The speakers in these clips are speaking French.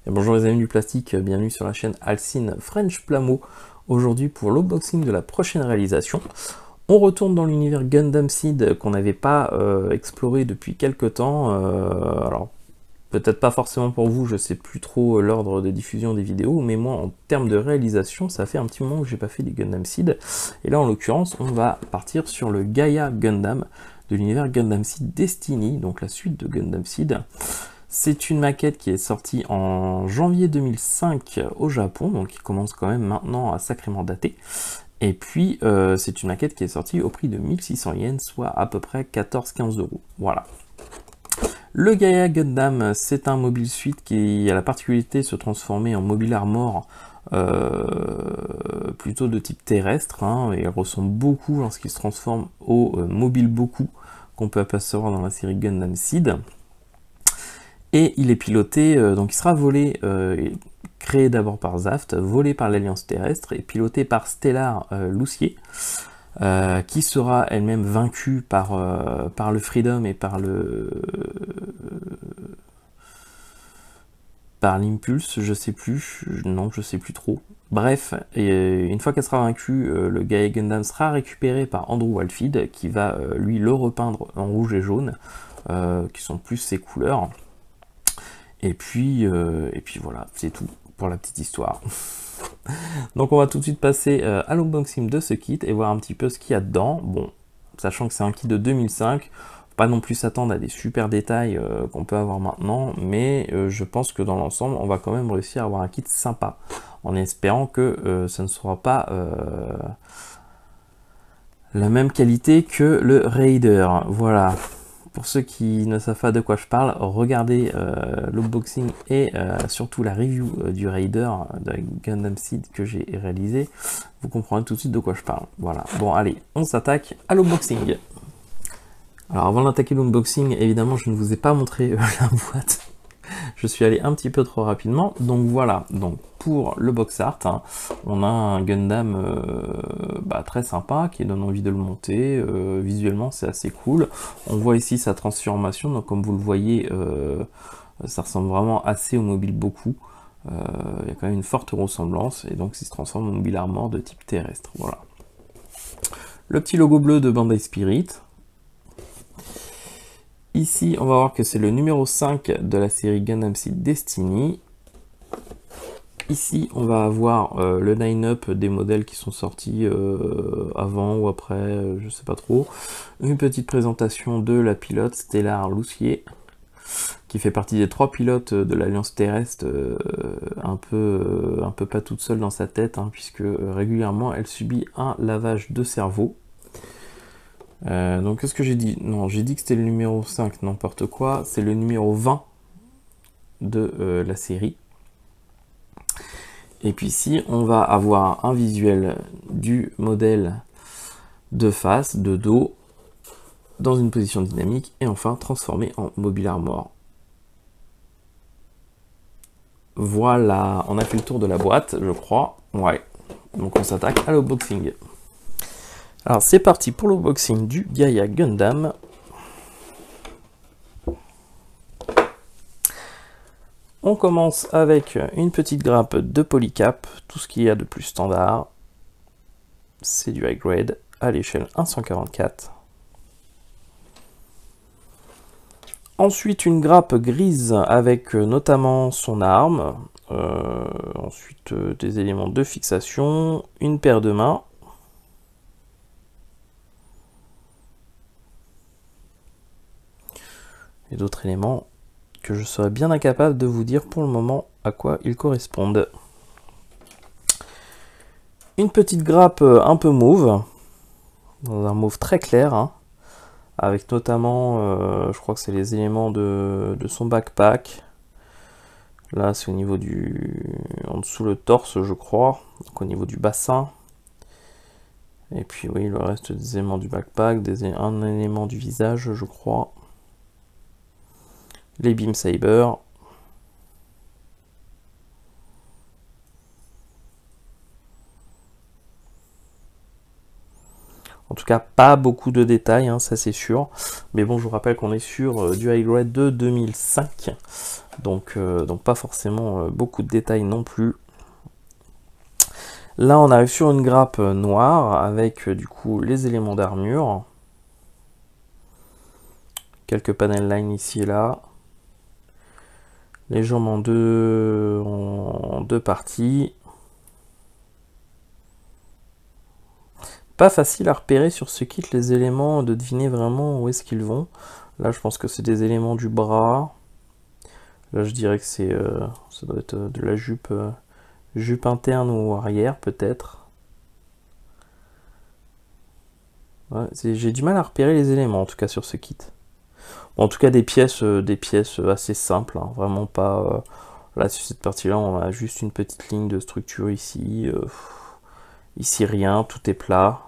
Et bonjour les amis du plastique, bienvenue sur la chaîne Alcine French Plamo. Aujourd'hui pour l'unboxing de la prochaine réalisation. On retourne dans l'univers Gundam Seed qu'on n'avait pas exploré depuis quelques temps. Alors peut-être pas forcément pour vous, je sais plus trop l'ordre de diffusion des vidéos, mais moi en termes de réalisation, ça fait un petit moment que j'ai pas fait des Gundam Seed. Et là en l'occurrence, on va partir sur le Gaia Gundam de l'univers Gundam Seed Destiny, donc la suite de Gundam Seed. C'est une maquette qui est sortie en janvier 2005 au Japon, donc qui commence quand même maintenant à sacrément dater. Et puis, c'est une maquette qui est sortie au prix de 1600 yens, soit à peu près 14-15 euros. Voilà. Le Gaia Gundam, c'est un mobile suite qui a la particularité de se transformer en mobile armor plutôt de type terrestre, hein, et il ressemble beaucoup lorsqu'il se transforme au mobile Boku qu'on peut apercevoir dans la série Gundam Seed. Et il est piloté, donc il sera volé, créé d'abord par Zaft, volé par l'Alliance Terrestre et piloté par Stellar Lucier, qui sera elle-même vaincue par le Freedom et par l'Impulse, je sais plus, non je sais plus trop. Bref, et une fois qu'elle sera vaincue, le Gaia Gundam sera récupéré par Andrew Alfid, qui va lui le repeindre en rouge et jaune, qui sont plus ses couleurs. Et puis voilà, c'est tout pour la petite histoire. Donc on va tout de suite passer à l'unboxing de ce kit et voir un petit peu ce qu'il y a dedans. Bon, sachant que c'est un kit de 2005, faut pas non plus s'attendre à des super détails qu'on peut avoir maintenant, mais je pense que dans l'ensemble, on va quand même réussir à avoir un kit sympa, en espérant que ça ne sera pas la même qualité que le Raider. Voilà. Pour ceux qui ne savent pas de quoi je parle, regardez l'unboxing et surtout la review du Raider de Gundam Seed que j'ai réalisé. Vous comprendrez tout de suite de quoi je parle. Voilà. Bon, allez, on s'attaque à l'unboxing. Alors, avant d'attaquer l'unboxing, évidemment, je ne vous ai pas montré la boîte. Je suis allé un petit peu trop rapidement. Donc voilà. Donc pour le box art, hein, on a un Gundam très sympa qui donne envie de le monter. Visuellement, c'est assez cool. On voit ici sa transformation. Donc comme vous le voyez, ça ressemble vraiment assez au mobile Boku. Il y a quand même une forte ressemblance. Et donc il se transforme en mobile armor de type terrestre. Voilà. Le petit logo bleu de Bandai Spirit. Ici, on va voir que c'est le numéro 5 de la série Gundam Seed Destiny. Ici, on va avoir le line-up des modèles qui sont sortis avant ou après, je sais pas trop. Une petite présentation de la pilote Stellar Lucier, qui fait partie des 3 pilotes de l'Alliance Terrestre, un peu pas toute seule dans sa tête, hein, puisque régulièrement elle subit un lavage de cerveau. Donc qu'est-ce que j'ai dit? Non, j'ai dit que c'était le numéro 5, n'importe quoi, c'est le numéro 20 de la série. Et puis ici, on va avoir un visuel du modèle de face, de dos, dans une position dynamique, et enfin transformé en mobile armor. Voilà, on a fait le tour de la boîte, je crois. Ouais, donc on s'attaque à l'unboxing. Alors c'est parti pour l'unboxing du Gaia Gundam. On commence avec une petite grappe de polycap, tout ce qu'il y a de plus standard. C'est du high grade à l'échelle 1/144. Ensuite une grappe grise avec notamment son arme. Ensuite des éléments de fixation, une paire de mains. Et d'autres éléments que je serais bien incapable de vous dire pour le moment à quoi ils correspondent. Une petite grappe un peu mauve, dans un mauve très clair, hein, avec notamment, je crois que c'est les éléments de son backpack. Là c'est au niveau en dessous le torse je crois, donc au niveau du bassin. Et puis oui, le reste des éléments du backpack, un élément du visage je crois. Les beam saber. En tout cas, pas beaucoup de détails, hein, ça c'est sûr. Mais bon, je vous rappelle qu'on est sur du high grade de 2005. Donc pas forcément beaucoup de détails non plus. Là, on arrive sur une grappe noire avec du coup les éléments d'armure. Quelques panel lines ici et là. Les jambes en deux parties. Pas facile à repérer sur ce kit les éléments, de deviner vraiment où est-ce qu'ils vont. Là, je pense que c'est des éléments du bras. Là, je dirais que c'est ça doit être de la jupe, jupe interne ou arrière, peut-être. Ouais, j'ai du mal à repérer les éléments, en tout cas, sur ce kit. Bon, en tout cas, des pièces assez simples, hein, vraiment pas... là, sur cette partie-là, on a juste une petite ligne de structure ici. Ici, rien, tout est plat.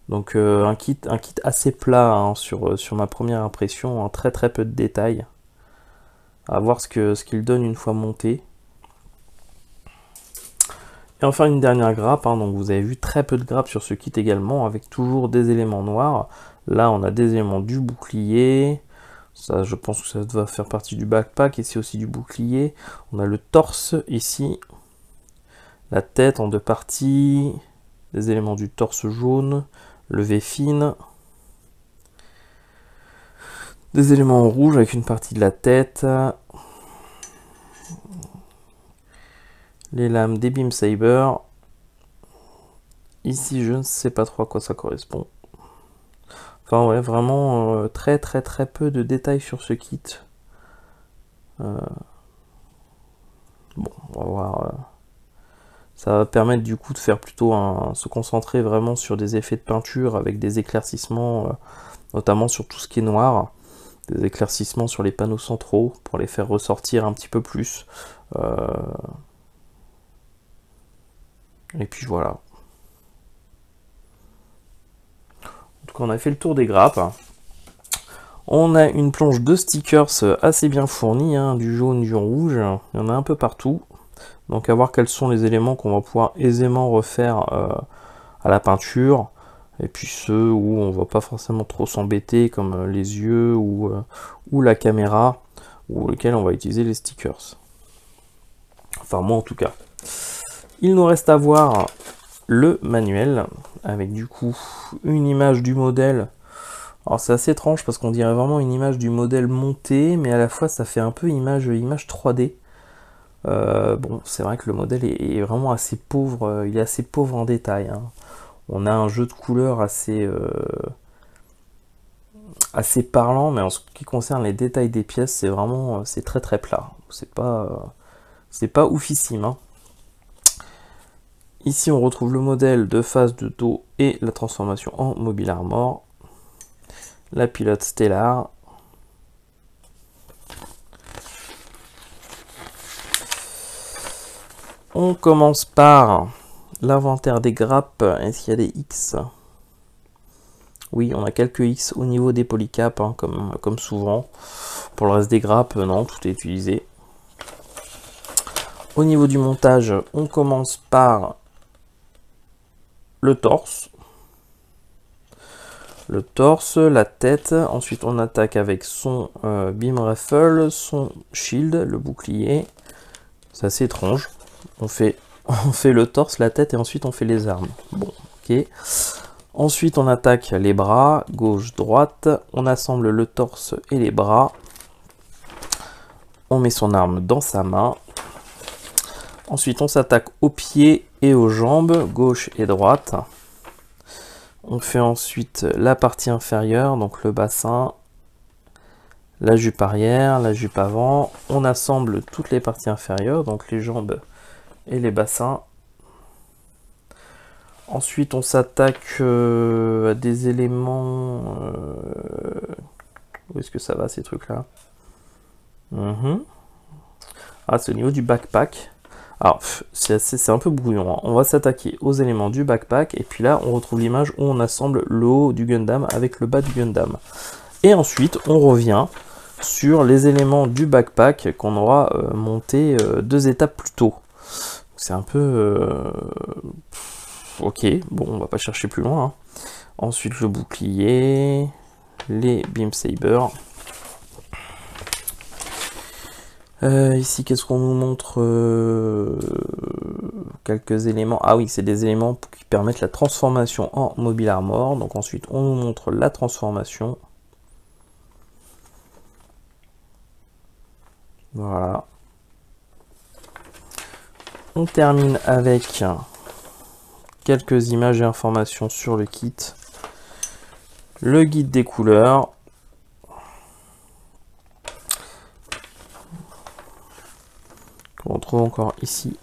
Donc, un kit assez plat, hein, sur ma première impression, hein, très peu de détails. À voir ce qu'il donne une fois monté. Et enfin une dernière grappe, hein, donc vous avez vu très peu de grappes sur ce kit également, avec toujours des éléments noirs. Là on a des éléments du bouclier, ça je pense que ça doit faire partie du backpack, et c'est aussi du bouclier. On a le torse ici, la tête en deux parties, des éléments du torse jaune, levée fine, des éléments en rouge avec une partie de la tête, les lames des Beam Saber. Ici, je ne sais pas trop à quoi ça correspond. Enfin, ouais, vraiment très peu de détails sur ce kit. Bon, on va voir. Ça va permettre du coup de faire plutôt se concentrer vraiment sur des effets de peinture avec des éclaircissements, notamment sur tout ce qui est noir. Des éclaircissements sur les panneaux centraux pour les faire ressortir un petit peu plus. Et puis voilà. En tout cas, on a fait le tour des grappes. On a une planche de stickers assez bien fournie, hein, du jaune, du rouge. Il y en a un peu partout. Donc à voir quels sont les éléments qu'on va pouvoir aisément refaire à la peinture. Et puis ceux où on va pas forcément trop s'embêter, comme les yeux ou la caméra, ou lesquels on va utiliser les stickers. Enfin moi en tout cas. Il nous reste à voir le manuel, avec du coup une image du modèle. Alors c'est assez étrange parce qu'on dirait vraiment une image du modèle monté, mais à la fois ça fait un peu image 3D. Bon, c'est vrai que le modèle est vraiment assez pauvre, il est assez pauvre en détail, hein. On a un jeu de couleurs assez parlant, mais en ce qui concerne les détails des pièces, c'est vraiment c'est très plat. C'est pas oufissime, hein. Ici on retrouve le modèle de face, de dos et la transformation en Mobile Armor. La pilote Stellar. On commence par l'inventaire des grappes. Est-ce qu'il y a des X? Oui, on a quelques X au niveau des polycaps, hein, comme souvent. Pour le reste des grappes, non, tout est utilisé. Au niveau du montage, on commence par le torse. Le torse, la tête, ensuite on attaque avec son beam rifle, son shield, le bouclier. C'est assez étrange. On fait le torse, la tête et ensuite on fait les armes. Bon, ok. Ensuite on attaque les bras, gauche, droite. On assemble le torse et les bras. On met son arme dans sa main. Ensuite on s'attaque aux pieds et aux jambes, gauche et droite. On fait ensuite la partie inférieure, donc le bassin, la jupe arrière, la jupe avant. On assemble toutes les parties inférieures, donc les jambes et les bassins. Ensuite, on s'attaque à des éléments... où est-ce que ça va, ces trucs-là? Ah, c'est au niveau du backpack. Alors, c'est un peu brouillon, hein. On va s'attaquer aux éléments du backpack, et puis là, on retrouve l'image où on assemble le haut du Gundam avec le bas du Gundam. Et ensuite, on revient sur les éléments du backpack qu'on aura monté 2 étapes plus tôt. C'est un peu... Ok, bon, on va pas chercher plus loin. Hein. Ensuite, le bouclier, les Beam Saber. Ici, qu'est-ce qu'on nous montre? Quelques éléments. Ah oui, c'est des éléments qui permettent la transformation en Mobile Armor. Donc ensuite, on nous montre la transformation. Voilà. On termine avec quelques images et informations sur le kit. Le guide des couleurs. Qu'on retrouve encore ici.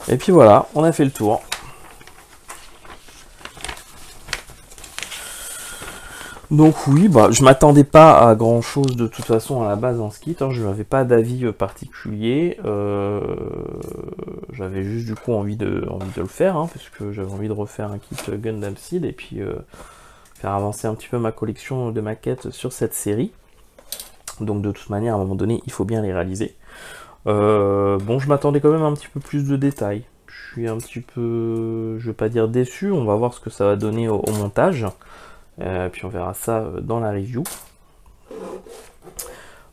Et puis voilà, on a fait le tour. Donc oui, bah, je m'attendais pas à grand chose de toute façon à la base dans ce kit, hein. Je n'avais pas d'avis particulier, j'avais juste du coup envie de le faire, hein, parce que j'avais envie de refaire un kit Gundam Seed et puis faire avancer un petit peu ma collection de maquettes sur cette série. Donc de toute manière, à un moment donné, il faut bien les réaliser. Bon, je m'attendais quand même à un petit peu plus de détails. Je suis un petit peu, je vais pas dire déçu, on va voir ce que ça va donner au montage. Puis on verra ça dans la review.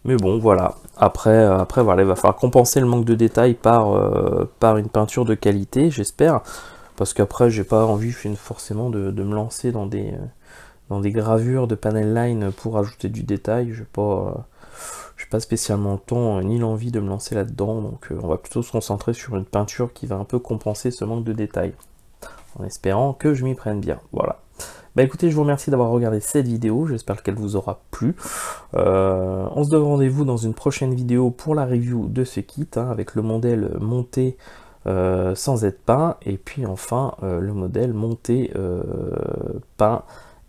Mais bon, voilà. Après voilà, il va falloir compenser le manque de détails par une peinture de qualité, j'espère. Parce qu'après, j'ai pas envie forcément de me lancer dans des gravures de panel line pour ajouter du détail. Je n'ai pas spécialement le temps ni l'envie de me lancer là-dedans. Donc on va plutôt se concentrer sur une peinture qui va un peu compenser ce manque de détails. En espérant que je m'y prenne bien. Voilà. Bah écoutez, je vous remercie d'avoir regardé cette vidéo, j'espère qu'elle vous aura plu. On se donne rendez-vous dans une prochaine vidéo pour la review de ce kit, hein, avec le modèle monté sans être peint, et puis enfin le modèle monté peint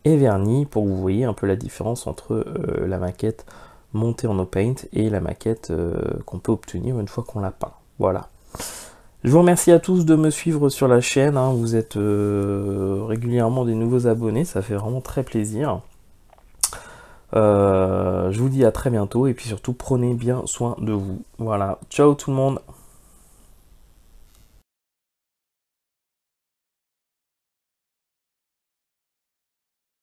et verni, pour que vous voyez un peu la différence entre la maquette montée en no-paint et la maquette qu'on peut obtenir une fois qu'on l'a peint. Voilà. Je vous remercie à tous de me suivre sur la chaîne, hein. Vous êtes régulièrement des nouveaux abonnés, ça fait vraiment très plaisir. Je vous dis à très bientôt et puis surtout prenez bien soin de vous. Voilà, ciao tout le monde.